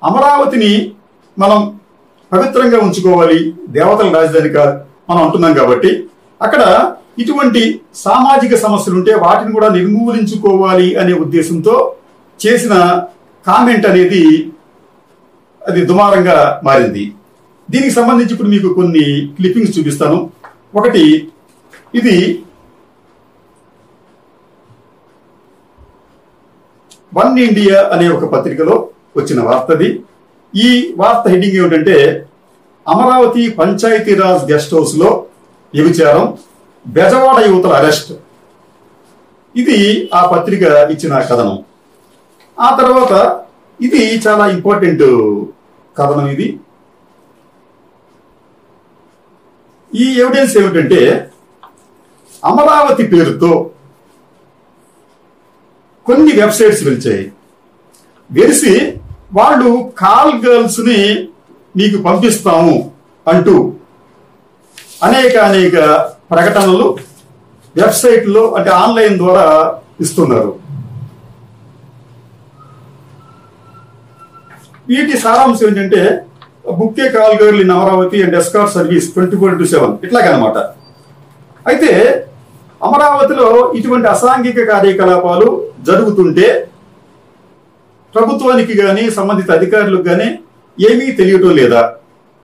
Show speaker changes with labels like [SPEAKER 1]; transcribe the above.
[SPEAKER 1] అమరావతిని మనం పవిత్రంగా ఉంచుకోవాలి, దేవతల రాజధానిగా మనం అంటున్నాం కాబట్టి అక్కడ ఇటువంటి సామాజిక సమస్యలు ఉంటే వాటిని కూడా నిర్మూలించుకోవాలి అనే ఉద్దేశంతో చేసిన కామెంట్ అనేది అది దుమారంగా మారింది. దీనికి సంబంధించి ఇప్పుడు మీకు కొన్ని క్లిప్పింగ్స్ చూపిస్తాను. ఒకటి, ఇది వన్ ఇండియా అనే ఒక పత్రికలో వచ్చిన వార్తది. ఈ వార్త హెడ్డింగ్ ఏమిటంటే, అమరావతి పంచాయతీరాజ్ గెస్ట్ హౌస్ లో వ్యభిచారం, బెజవాడ యువతల అరెస్ట్. ఇది ఆ పత్రిక ఇచ్చిన కథనం. ఆ తర్వాత ఇది చాలా ఇంపార్టెంట్ కథనం. ఇది ఈ ఎవిడెన్స్ ఏమిటంటే, అమరావతి పేరుతో కొన్ని వెబ్సైట్స్ వెలిసి వాళ్ళు కాల్ గర్ల్స్ ని మీకు పంపిస్తాము అంటూ అనేక ప్రకటనలు వెబ్సైట్లో అంటే ఆన్లైన్ ద్వారా ఇస్తున్నారు. వీటి సారాంశం ఏంటంటే, బుక్కే call girl in Amaravati and escort service 24/7 ఇట్లాగనమాట. అయితే అమరావతిలో ఇటువంటి అసాంఘిక కార్యకలాపాలు జరుగుతుంటే ప్రభుత్వానికి కానీ సంబంధిత అధికారులకు కానీ ఏమీ తెలియటం లేదా?